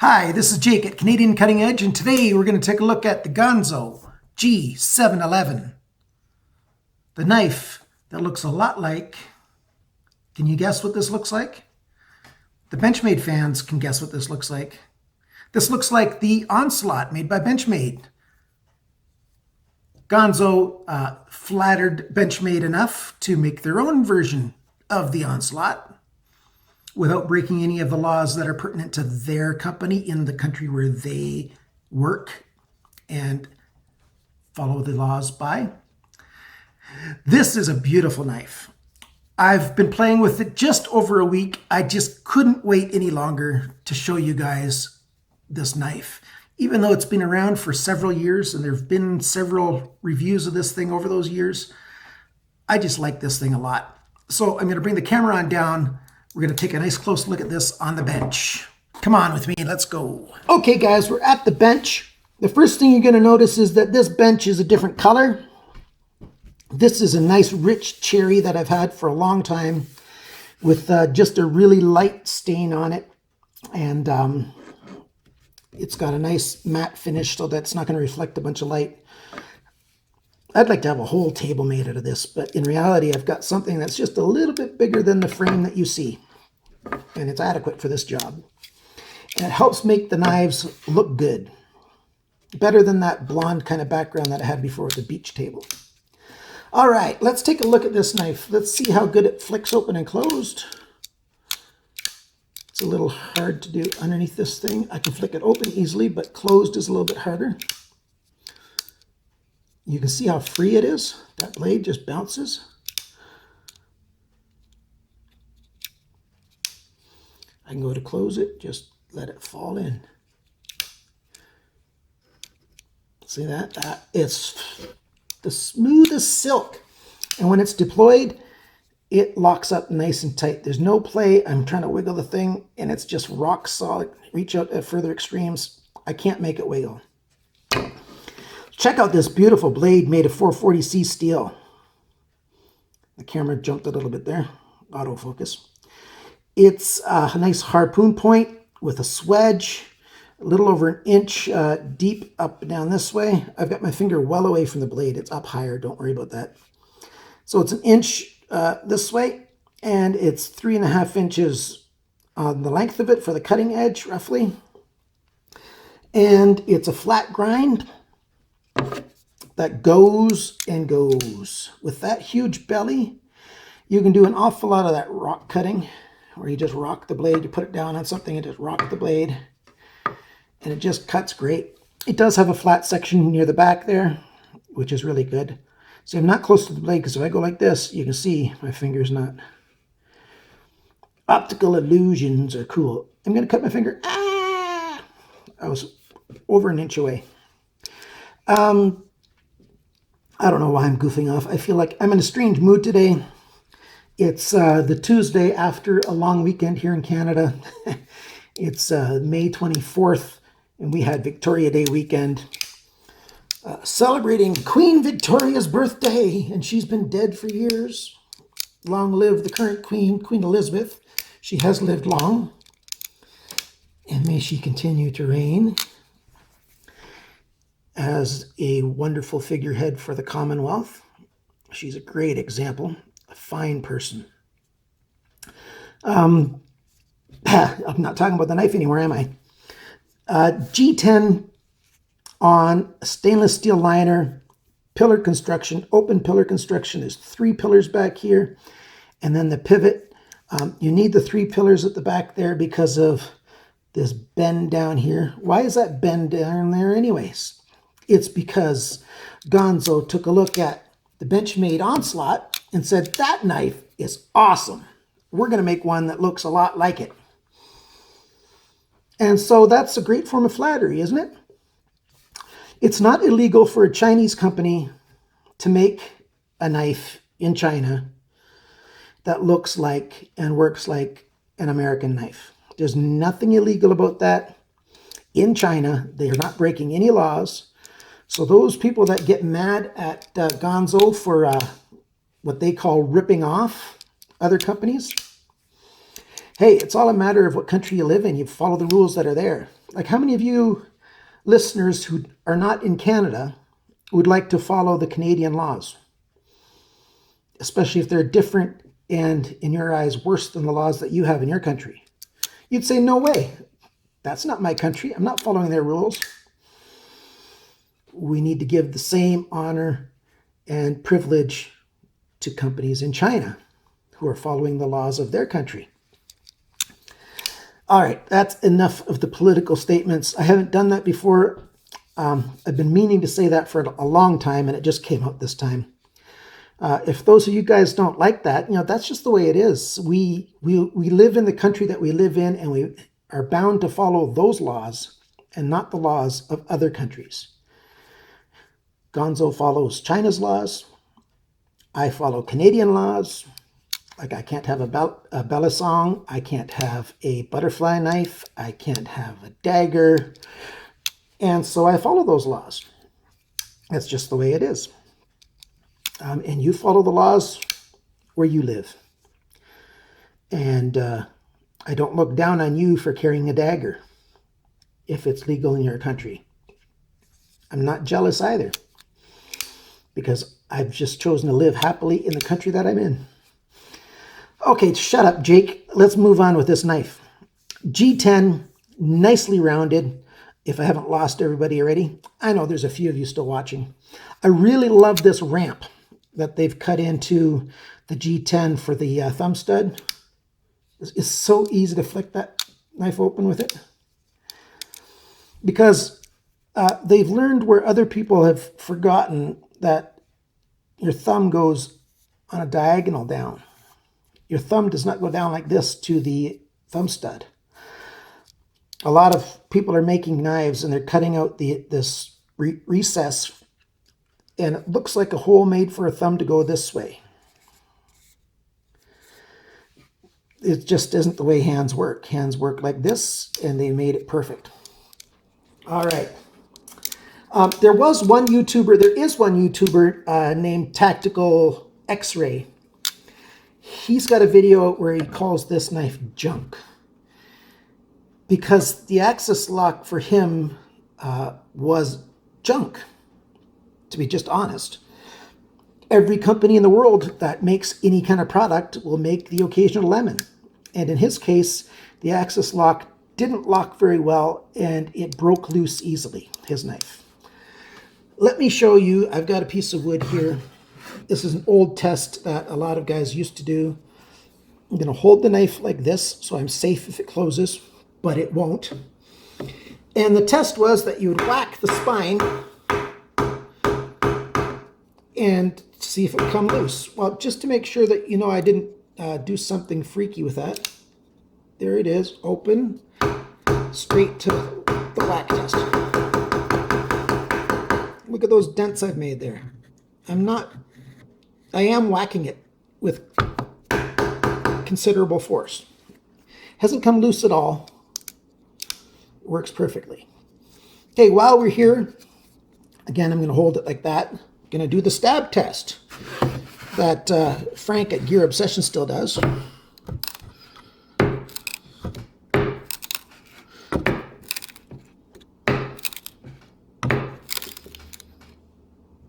Hi, this is Jake at Canadian Cutting Edge, and today we're going to take a look at the Ganzo G711. The knife that looks a lot like, can you guess what this looks like? The Benchmade fans can guess what this looks like. This looks like the Onslaught made by Benchmade. Ganzo flattered Benchmade enough to make their own version of the Onslaught without breaking any of the laws that are pertinent to their company in the country where they work and follow the laws by. This is a beautiful knife. I've been playing with it just over a week. I just couldn't wait any longer to show you guys this knife. Even though it's been around for several years and there have been several reviews of this thing over those years, I just like this thing a lot. So I'm going to bring the camera on down. We're going to take a nice close look at this on the bench. Come on with me, let's go. Okay guys, we're at the bench. The first thing you're going to notice is that this bench is a different color. This is a nice rich cherry that I've had for a long time with just a really light stain on it. And it's got a nice matte finish so that's not going to reflect a bunch of light. I'd like to have a whole table made out of this, but in reality, I've got something that's just a little bit bigger than the frame that you see, and it's adequate for this job. And it helps make the knives look good, better than that blonde kind of background that I had before with the beach table. All right, let's take a look at this knife. Let's see how good it flicks open and closed. It's a little hard to do underneath this thing. I can flick it open easily, but closed is a little bit harder. You can see how free it is. That blade just bounces. I can go to close it, just let it fall in. See that? That is the smoothest silk. And when it's deployed, it locks up nice and tight. There's no play. I'm trying to wiggle the thing and it's just rock solid. Reach out at further extremes. I can't make it wiggle. Check out this beautiful blade made of 440C steel. The camera jumped a little bit there. Autofocus. It's a nice harpoon point with a swedge, a little over an inch deep up and down this way. I've got my finger well away from the blade. It's up higher. Don't worry about that. So it's an inch this way, and it's 3.5 inches on the length of it for the cutting edge, roughly. And it's a flat grind that goes and goes. With that huge belly, you can do an awful lot of that rock cutting, where you just rock the blade, you put it down on something and just rock the blade, and it just cuts great. It does have a flat section near the back there, which is really good. See, I'm not close to the blade because if I go like this, you can see my finger's not. Optical illusions are cool. I'm going to cut my finger. Ah! I was over an inch away. I don't know why I'm goofing off. I feel like I'm in a strange mood today. It's the Tuesday after a long weekend here in Canada. It's May 24th, and we had Victoria Day weekend. Celebrating Queen Victoria's birthday, and she's been dead for years. Long live the current queen, Queen Elizabeth. She has lived long, and may she continue to reign as a wonderful figurehead for the Commonwealth. She's a great example, a fine person. I'm not talking about the knife anymore, am I? G10 on a stainless steel liner, pillar construction, open pillar construction. There's 3 pillars back here, and then the pivot. You need the 3 pillars at the back there because of this bend down here. Why is that bend down there anyways? It's because Ganzo took a look at the Benchmade Onslaught and said, that knife is awesome. We're going to make one that looks a lot like it. And so that's a great form of flattery, isn't it? It's not illegal for a Chinese company to make a knife in China that looks like and works like an American knife. There's nothing illegal about that. In China, they are not breaking any laws. So those people that get mad at Ganzo for what they call ripping off other companies, hey, it's all a matter of what country you live in. You follow the rules that are there. Like, how many of you listeners who are not in Canada would like to follow the Canadian laws, especially if they're different and, in your eyes, worse than the laws that you have in your country? You'd say, no way. That's not my country. I'm not following their rules. We need to give the same honor and privilege to companies in China who are following the laws of their country. All right, that's enough of the political statements. I haven't done that before. I've been meaning to say that for a long time, and it just came out this time. If those of you guys don't like that, that's just the way it is. We live in the country that we live in, and we are bound to follow those laws and not the laws of other countries. Ganzo follows China's laws. I follow Canadian laws. Like, I can't have a belisong. I can't have a butterfly knife. I can't have a dagger. And so I follow those laws. That's just the way it is. And you follow the laws where you live. And I don't look down on you for carrying a dagger if it's legal in your country. I'm not jealous either, because I've just chosen to live happily in the country that I'm in. Okay, shut up, Jake. Let's move on with this knife. G10, nicely rounded. If I haven't lost everybody already, I know there's a few of you still watching. I really love this ramp that they've cut into the G10 for the thumb stud. It's so easy to flick that knife open with it, because they've learned where other people have forgotten that your thumb goes on a diagonal down. Your thumb does not go down like this to the thumb stud. A lot of people are making knives and they're cutting out this recess, and it looks like a hole made for a thumb to go this way. It just isn't the way hands work. Hands work like this, and they made it perfect. All right. There is one YouTuber named Tactical X-Ray. He's got a video where he calls this knife junk, because the axis lock for him was junk, to be just honest. Every company in the world that makes any kind of product will make the occasional lemon. And in his case, the axis lock didn't lock very well, and it broke loose easily, his knife. Let me show you. I've got a piece of wood here. This is an old test that a lot of guys used to do. I'm going to hold the knife like this so I'm safe if it closes, but it won't. And the test was that you would whack the spine and see if it would come loose. Well, just to make sure that I didn't do something freaky with that. There it is, open, straight to the whack test. Look at those dents I've made there. I am whacking it with considerable force. Hasn't come loose at all. Works perfectly. Okay, while we're here, again, I'm going to hold it like that. Going to do the stab test that Frank at Gear Obsession still does.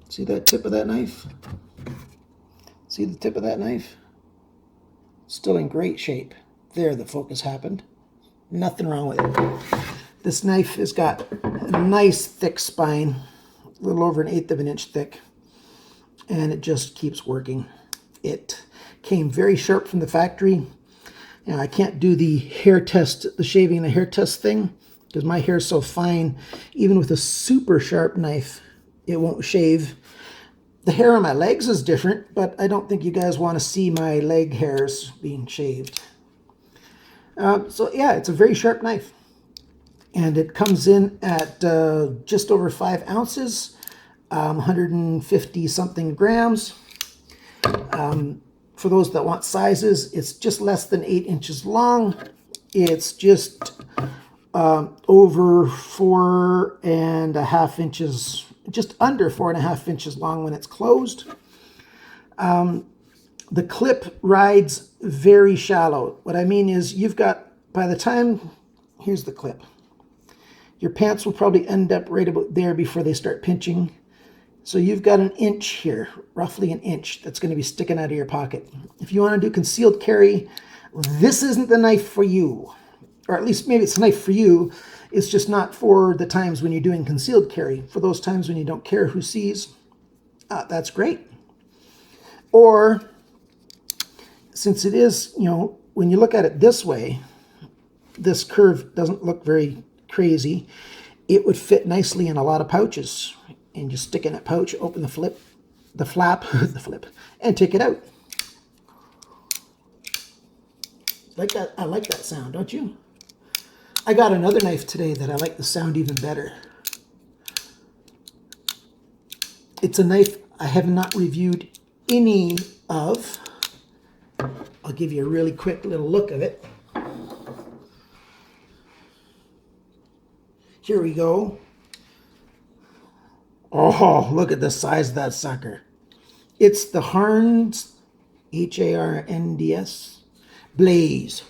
See that tip of that knife? See the tip of that knife? Still in great shape. There, the focus happened. Nothing wrong with it. This knife has got a nice thick spine, a little over 1/8 of an inch thick, and it just keeps working. It came very sharp from the factory. I can't do the hair test, the shaving and the hair test thing, because my hair is so fine. Even with a super sharp knife, it won't shave. The hair on my legs is different, but I don't think you guys want to see my leg hairs being shaved. So yeah, it's a very sharp knife. And it comes in at just over 5 ounces, 150 something grams. For those that want sizes, it's just less than 8 inches long. It's just over 4.5 inches, just under 4.5 inches long when it's closed. The clip rides very shallow. What I mean is, you've got, by the time, here's the clip. Your pants will probably end up right about there before they start pinching. So you've got an inch here, roughly an inch, that's going to be sticking out of your pocket. If you want to do concealed carry, this isn't the knife for you. Or at least maybe it's a knife for you. It's just not for the times when you're doing concealed carry. For those times when you don't care who sees, that's great. Or, since it is, you know, when you look at it this way, this curve doesn't look very crazy. It would fit nicely in a lot of pouches. And just stick in that pouch, open the flap, the flip, and take it out. Like that, I like that sound, don't you? I got another knife today that I like the sound even better. It's a knife I have not reviewed any of. I'll give you a really quick little look of it. Here we go. Oh, look at the size of that sucker. It's the Harnds, Harnds, Blaze.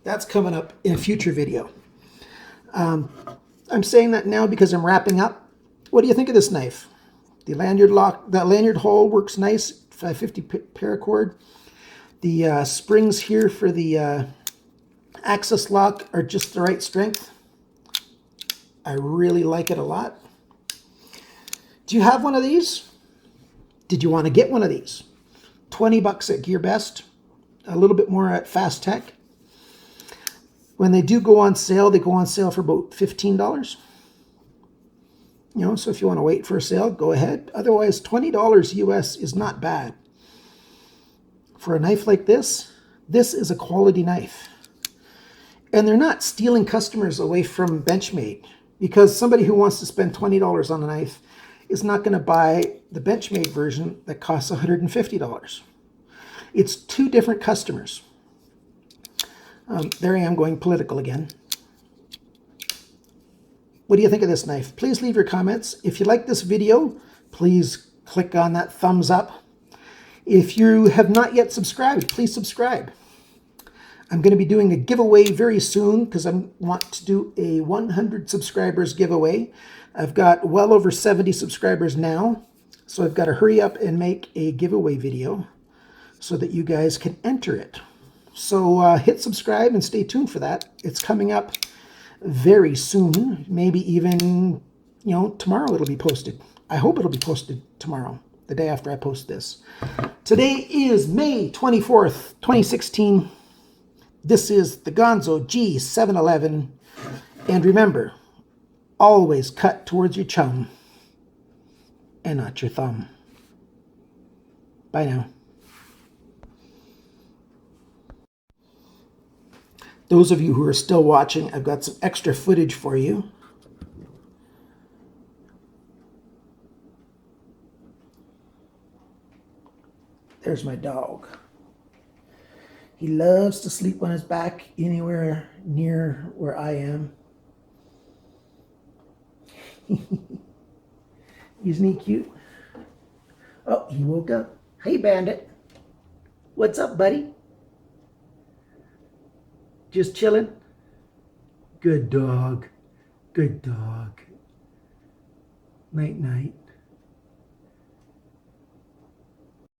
That's coming up in a future video. I'm saying that now because I'm wrapping up. What do you think of this knife? The lanyard lock, that lanyard hole works nice, 550 paracord. The springs here for the access lock are just the right strength. I really like it a lot. Do you have one of these? Did you want to get one of these? 20 bucks at Gear Best, a little bit more at Fast Tech. When they do go on sale, they go on sale for about $15. You know, so if you want to wait for a sale, go ahead. Otherwise, $20 US is not bad. For a knife like this is a quality knife. And they're not stealing customers away from Benchmade, because somebody who wants to spend $20 on a knife is not going to buy the Benchmade version that costs $150. It's two different customers. There I am going political again. What do you think of this knife? Please leave your comments. If you like this video, please click on that thumbs up. If you have not yet subscribed, please subscribe. I'm going to be doing a giveaway very soon because I want to do a 100 subscribers giveaway. I've got well over 70 subscribers now, so I've got to hurry up and make a giveaway video so that you guys can enter it. So hit subscribe and stay tuned for that. It's coming up very soon, maybe even, you know, tomorrow it'll be posted. I hope it'll be posted tomorrow, the day after I post this. Today is May 24th, 2016. This is the Ganzo G711. And remember, always cut towards your chum and not your thumb. Bye now. Those of you who are still watching, I've got some extra footage for you. There's my dog. He loves to sleep on his back anywhere near where I am. Isn't he cute? Oh, he woke up. Hey, Bandit. What's up, buddy? Just chilling? Good dog. Good dog. Night, night.